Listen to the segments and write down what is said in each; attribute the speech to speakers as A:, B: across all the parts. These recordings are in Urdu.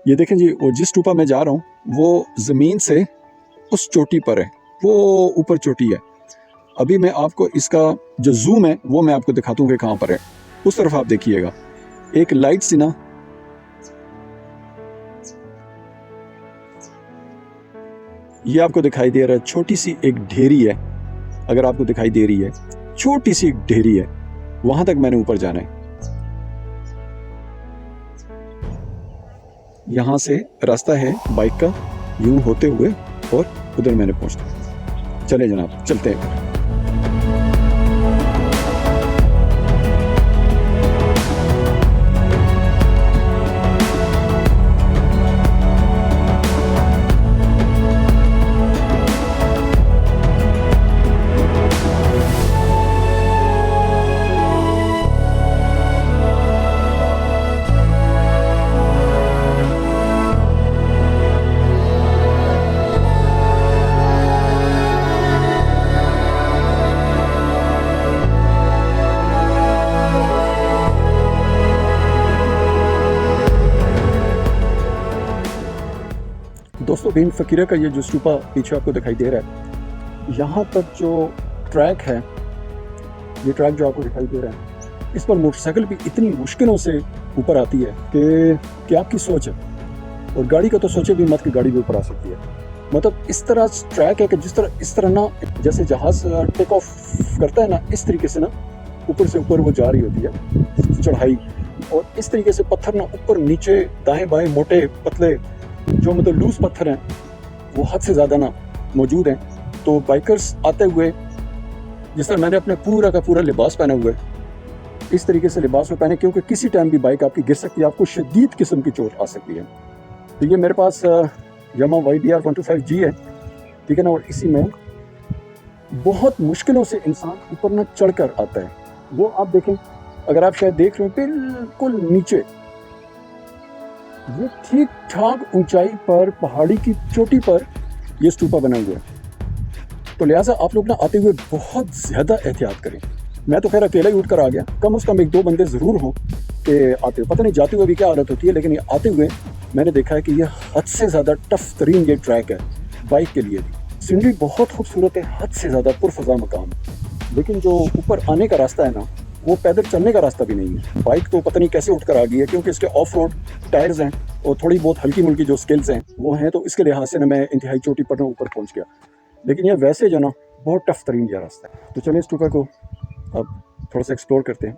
A: یہ دیکھیں جی، وہ جس ٹوپا میں جا رہا ہوں وہ زمین سے اس چوٹی پر ہے، وہ اوپر چوٹی ہے۔ ابھی میں آپ کو اس کا جو زوم ہے وہ میں آپ کو دکھاتا ہوں کہ کہاں پر ہے۔ اس طرف آپ دیکھیے گا، ایک لائٹ سی نا، یہ آپ کو دکھائی دے رہا ہے، چھوٹی سی ایک ڈھیری ہے، اگر آپ کو دکھائی دے رہی ہے، چھوٹی سی ایک ڈھیری ہے، وہاں تک میں نے اوپر جانا ہے۔ یہاں سے راستہ ہے بائک کا یوں ہوتے ہوئے اور ادھر میں نے پہنچنا۔ چلے جناب، چلتے ہیں۔ دوستو، بن فقیرہ کا یہ جو اسٹوپا پیچھے آپ کو دکھائی دے رہا ہے، یہاں تک جو ٹریک ہے، یہ ٹریک جو آپ کو دکھائی دے رہا ہے، اس پر موٹر سائیکل بھی اتنی مشکلوں سے اوپر آتی ہے کہ آپ کی سوچ ہے، اور گاڑی کا تو سوچے بھی مت کہ گاڑی بھی اوپر آ سکتی ہے۔ مطلب اس طرح ٹریک ہے کہ اس طرح نا، جیسے جہاز ٹیک آف کرتا ہے نا، اس طریقے سے نا اوپر سے اوپر وہ جا رہی ہوتی ہے چڑھائی، اور اس طریقے سے پتھر نا اوپر نیچے دائیں بائیں موٹے پتلے جو مطلب لوز پتھر ہیں وہ حد سے زیادہ نا موجود ہیں۔ تو بائکرز آتے ہوئے، جس طرح میں نے اپنے پورا کا پورا لباس پہنا ہوا ہے، اس طریقے سے لباس میں پہنے، کیونکہ کسی ٹائم بھی بائک آپ کی گر سکتی ہے، آپ کو شدید قسم کی چوٹ آ سکتی ہے۔ تو یہ میرے پاس یاما YBR 125G ہے، ٹھیک ہے نا، اور اسی میں بہت مشکلوں سے انسان اوپر نہ چڑھ کر آتا ہے۔ وہ آپ دیکھیں، اگر آپ شاید دیکھ رہے ہیں، بالکل نیچے یہ ٹھیک ٹھاک اونچائی پر، پہاڑی کی چوٹی پر یہ اسٹوپا بنا ہوا ہے۔ تو لہٰذا آپ لوگ نہ آتے ہوئے بہت زیادہ احتیاط کریں۔ میں تو خیر اکیلا ہی اٹھ کر آ گیا، کم از کم ایک دو بندے ضرور ہوں کہ آتے ہوئے، پتہ نہیں جاتے ہوئے بھی کیا عادت ہوتی ہے، لیکن یہ آتے ہوئے میں نے دیکھا ہے کہ یہ حد سے زیادہ ٹف ترین یہ ٹریک ہے بائک کے لیے بھی۔ سینری بہت خوبصورت ہے، حد سے زیادہ پرفضا مقام ہے، لیکن جو اوپر آنے کا راستہ ہے نا، وہ پیدل چلنے کا راستہ بھی نہیں ہے۔ بائک تو پتہ نہیں کیسے اٹھ کر آ گئی ہے، کیونکہ اس کے آف روڈ ٹائرز ہیں اور تھوڑی بہت ہلکی ملکی جو سکلز ہیں وہ ہیں، تو اس کے لحاظ سے میں انتہائی چوٹی پر اوپر پہنچ گیا۔ لیکن یہ ویسے جو نا بہت ٹف ترین یہ راستہ ہے۔ تو چلیں اس ٹوپا کو اب تھوڑا سا ایکسپلور کرتے ہیں۔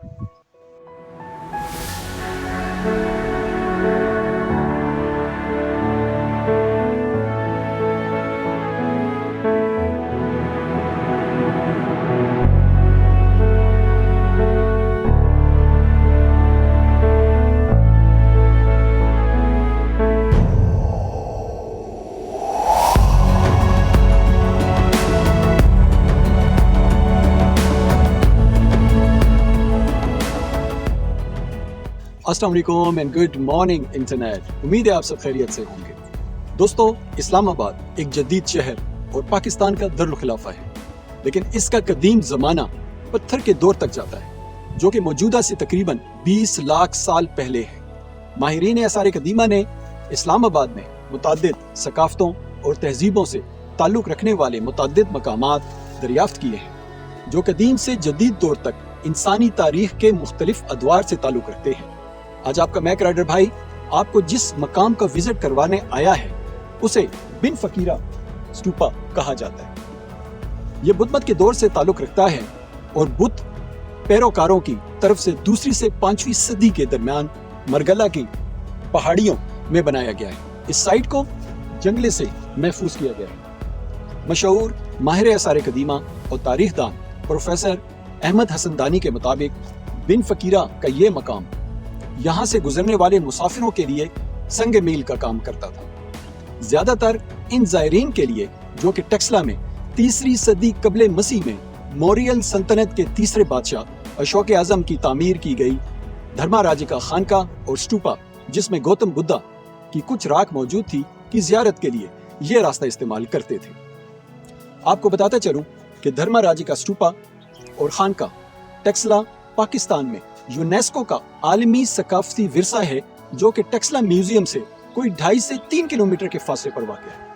A: السلام علیکم اینڈ گڈ مارننگ انٹرنیٹ، امید ہے آپ سب خیریت سے ہوں گے۔ دوستو، اسلام آباد ایک جدید شہر اور پاکستان کا دارالخلافہ ہے، لیکن اس کا قدیم زمانہ پتھر کے دور تک جاتا ہے، جو کہ موجودہ سے تقریباً 20 لاکھ سال پہلے ہے۔ ماہرین آثار قدیمہ نے اسلام آباد میں متعدد ثقافتوں اور تہذیبوں سے تعلق رکھنے والے متعدد مقامات دریافت کیے ہیں، جو قدیم سے جدید دور تک انسانی تاریخ کے مختلف ادوار سے تعلق رکھتے ہیں۔ آج آپ کا میک رائڈر بھائی آپ کو جس مقام کا وزٹ کروانے آیا ہے، اسے بن فقیرہ اسٹوپا کہا جاتا ہے۔ یہ بدھ مت کے دور سے تعلق رکھتا ہے اور بدھ پیروکاروں کی طرف سے 2 سے 5ویں صدی کے درمیان مرگلہ کی پہاڑیوں میں بنایا گیا ہے۔ اس سائٹ کو جنگلے سے محفوظ کیا گیا ہے۔ مشہور ماہر آثار قدیمہ اور تاریخ دان پروفیسر احمد حسن دانی کے مطابق بن فقیرہ کا یہ مقام یہاں سے گزرنے والے مسافروں کے لیے سنگ میل کا کام کرتا تھا۔ زیادہ تر ان زائرین کے لیے، جو کہ ٹیکسلا میں 3 صدی قبل مسیح میں موریل سلطنت کے تیسرے بادشاہ اشوک اعظم کی تعمیر کی گئی دھرما راج کا خانقاہ اور اسٹوپا، جس میں گوتم بدھا کی کچھ راکھ موجود تھی، کی زیارت کے لیے یہ راستہ استعمال کرتے تھے۔ آپ کو بتاتا چلوں کہ دھرما راج کا اسٹوپا اور خانقاہ ٹیکسلا پاکستان میں یونیسکو کا عالمی ثقافتی ورثہ ہے، جو کہ ٹیکسلا میوزیم سے کوئی 2.5 سے 3 کلومیٹر کے فاصلے پر واقع ہے۔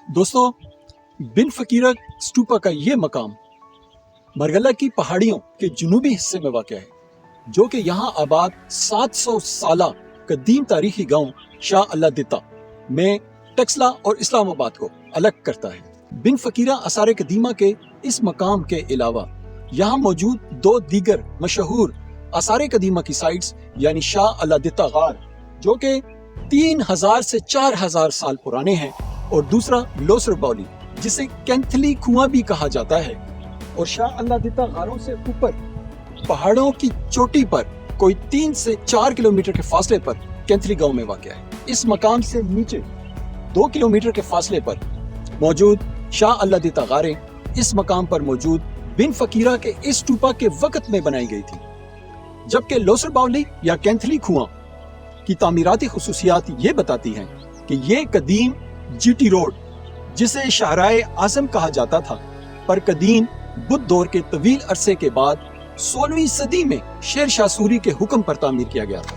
A: دوستو، بن فقیرہ اسٹوپا کا یہ مقام مرگلہ کی پہاڑیوں کے جنوبی حصے میں واقع ہے، جو کہ یہاں آباد 700 سالہ قدیم تاریخی گاؤں شاہ اللہ دتا میں ٹیکسلا اور اسلام آباد کو الگ کرتا ہے۔ بن فقیرہ آثار قدیمہ کے اس مقام کے علاوہ یہاں موجود 2 دیگر مشہور آثار قدیمہ کی سائٹس یعنی شاہ اللہ دتا غار جو کہ 3000 سے 4000 سال پرانے ہیں، اور دوسرا لوسر باولی جسے کینتھلی کنواں بھی کہا جاتا ہے، اور شاہ اللہ دتا غاروں سے اوپر پہاڑوں کی چوٹی پر کوئی 3 سے 4 کلومیٹر کے فاصلے پر کینتھلی گاؤں میں واقع ہے۔ اس مقام سے نیچے 2 کلومیٹر کے فاصلے پر موجود شاہ اللہ دتا غاریں اس مقام پر موجود بن فقیرہ کے اس اسٹوپا کے وقت میں بنائی گئی تھی، جبکہ لوسر باولی یا کینتھلی کنواں کی تعمیراتی خصوصیات یہ بتاتی ہیں کہ یہ قدیم جی ٹی روڈ جسے شاہراہ اعظم کہا جاتا تھا پر قدیم بدھ دور کے طویل عرصے کے بعد 16ویں صدی میں شیر شاہ سوری کے حکم پر تعمیر کیا گیا تھا۔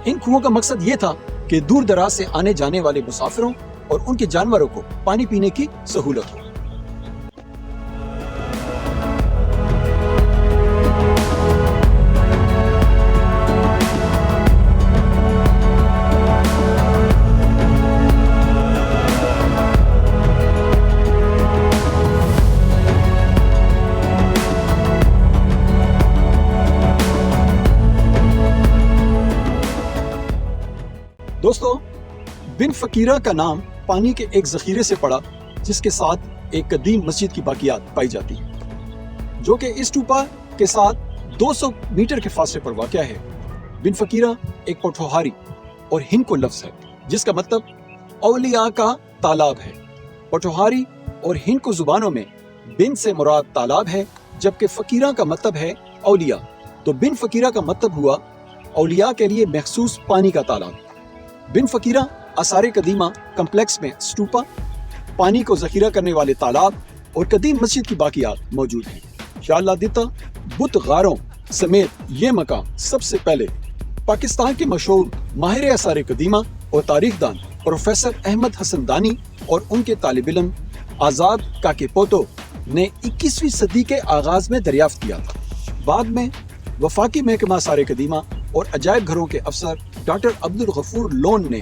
A: ان کنووں کا مقصد یہ تھا کہ دور دراز سے آنے جانے والے مسافروں اور ان کے جانوروں کو پانی پینے کی سہولت ہو۔ دوستو، بن فقیرہ کا نام پانی کے ایک ذخیرے سے پڑا جس کے ساتھ ایک قدیم مسجد کی باقیات پائی جاتی ہیں، جو کہ اس ٹوپا کے ساتھ 200 میٹر کے فاصلے پر واقع ہے۔ بن فقیرہ ایک پوٹھوہاری اور ہندکو لفظ ہے جس کا مطلب اولیاء کا تالاب ہے۔ پوٹھوہاری اور ہندکو زبانوں میں بن سے مراد تالاب ہے، جبکہ فقیرہ کا مطلب ہے اولیاء، تو بن فقیرہ کا مطلب ہوا اولیاء کے لیے مخصوص پانی کا تالاب۔ بن فقیرہ آثار قدیمہ کمپلیکس میں اسٹوپا، پانی کو ذخیرہ کرنے والے تالاب اور قدیم مسجد کی باقیات موجود ہیں۔ شاہ اللہ دتا بت غاروں سمیت یہ مقام سب سے پہلے پاکستان کے مشہور ماہر آثار قدیمہ اور تاریخ دان پروفیسر احمد حسن دانی اور ان کے طالب علم آزاد کاکے پوتو نے 21ویں صدی کے آغاز میں دریافت کیا تھا۔ بعد میں وفاقی محکمہ آثار قدیمہ اور عجائب گھروں کے افسر ڈاکٹر عبد الغفور لون نے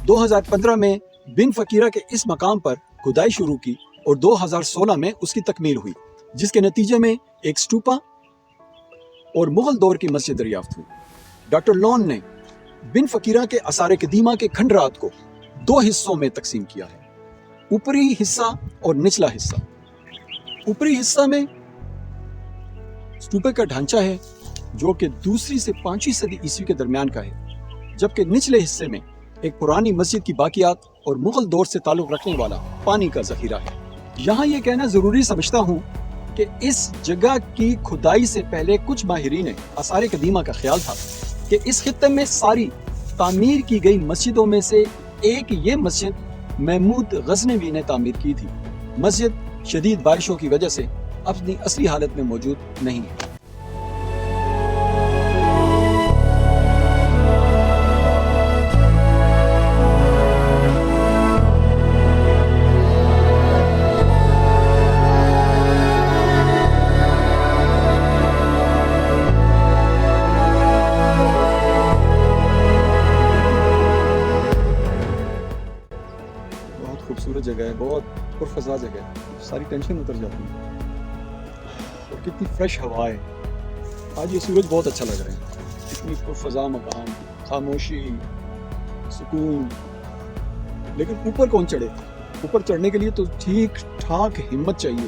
A: 2015 میں بن فقیرہ کے اس مقام پر کھدائی شروع کی اور 2016 میں اس کی تکمیل ہوئی، جس کے نتیجے میں ایک اسٹوپا اور مغل دور کی مسجد دریافت ہوئی۔ ڈاکٹر لون نے بن فقیرہ کے آثار قدیمہ کے کھنڈرات کو 2 حصوں میں تقسیم کیا ہے، اوپری حصہ اور نچلا حصہ۔ اوپری حصہ میں اسٹوپے کا ڈھانچہ ہے جو کہ 2 سے 5ویں صدی عیسوی کے درمیان کا ہے، جبکہ نچلے حصے میں ایک پرانی مسجد کی باقیات اور مغل دور سے تعلق رکھنے والا پانی کا ذخیرہ ہے۔ یہاں یہ کہنا ضروری سمجھتا ہوں کہ اس جگہ کی کھدائی سے پہلے کچھ ماہرین آثار قدیمہ کا خیال تھا کہ اس خطے میں ساری تعمیر کی گئی مسجدوں میں سے ایک یہ مسجد محمود غزنوی نے تعمیر کی تھی۔ مسجد شدید بارشوں کی وجہ سے اپنی اصلی حالت میں موجود نہیں ہے۔ خوبصورت جگہ ہے، بہت پرفضا جگہ ہے، ساری ٹینشن اتر جاتی ہے اور کتنی فریش ہوا ہے۔ آج یہ سورج بہت اچھا لگ رہا ہے، اتنی پرفضا مقام، خاموشی، سکون۔ لیکن اوپر کون چڑھے؟ اوپر چڑھنے کے لیے تو ٹھیک ٹھاک ہمت چاہیے،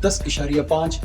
A: 10.5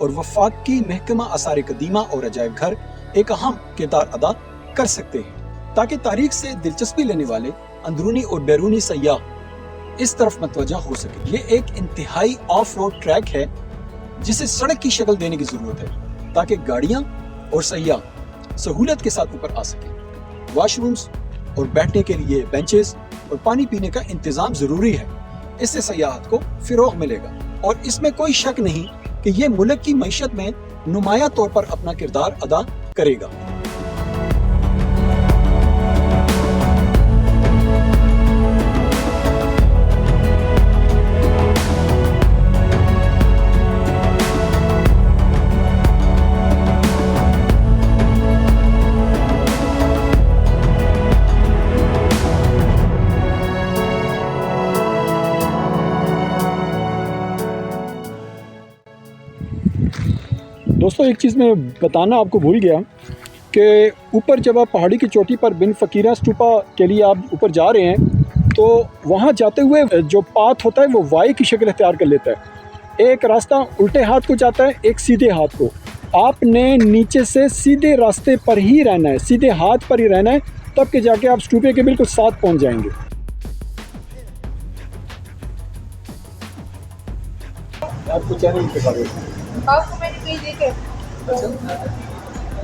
A: اور وفاقی محکمہ آثار قدیمہ اور عجائب گھر ایک اہم کردار ادا کر سکتے ہیں تاکہ تاریخ سے دلچسپی لینے والے اندرونی اور بیرونی سیاح اس طرف متوجہ ہو سکے۔ یہ ایک انتہائی آف روڈ ٹریک ہے جسے سڑک کی شکل دینے کی ضرورت ہے تاکہ گاڑیاں اور سیاح سہولت کے ساتھ اوپر آ سکیں۔ واش رومز اور بیٹھنے کے لیے بینچز اور پانی پینے کا انتظام ضروری ہے۔ اس سے سیاحت کو فروغ ملے گا اور اس میں کوئی شک نہیں کہ یہ ملک کی معیشت میں نمایاں طور پر اپنا کردار ادا کرے گا۔ دوستو ایک چیز میں بتانا آپ کو بھول گیا کہ اوپر جب آپ پہاڑی کی چوٹی پر بن فقیرہ اسٹوپا کے لیے آپ اوپر جا رہے ہیں تو وہاں جاتے ہوئے جو پاتھ ہوتا ہے وہ وائی کی شکل اختیار کر لیتا ہے۔ ایک راستہ الٹے ہاتھ کو جاتا ہے، ایک سیدھے ہاتھ کو۔ آپ نے نیچے سے سیدھے راستے پر ہی رہنا ہے، سیدھے ہاتھ پر ہی رہنا ہے، تب کہ جا کے آپ اسٹوپے کے بالکل ساتھ پہنچ جائیں گے۔ آپ کو چینل کے بارے میں
B: آپ کو میں نے پیج دیکھے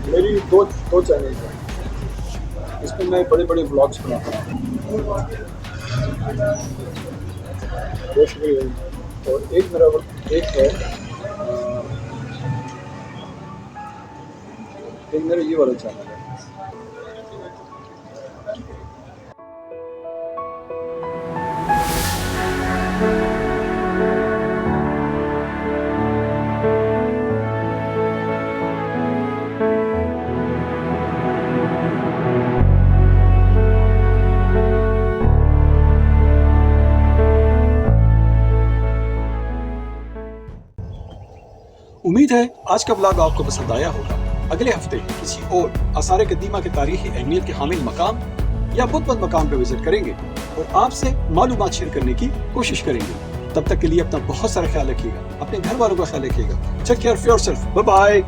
A: میری دو چینل ہیں، اس میں بڑے بڑے بلاگس بناتا ہوں۔ بہت شکریہ۔ اور ایک میرا یہ والا چینل ہے۔ امید ہے آج کا بلاگ آپ کو پسند آیا ہوگا۔ اگلے ہفتے کسی اور آثار قدیمہ کے تاریخی اہمیت کے حامل مقام یا بت مند مقام پہ وزٹ کریں گے اور آپ سے معلومات شیئر کرنے کی کوشش کریں گے۔ تب تک کے لیے اپنا بہت سارا خیال رکھیے گا، اپنے گھر والوں کا خیال رکھیے گا۔ Take care of yourself, bye bye.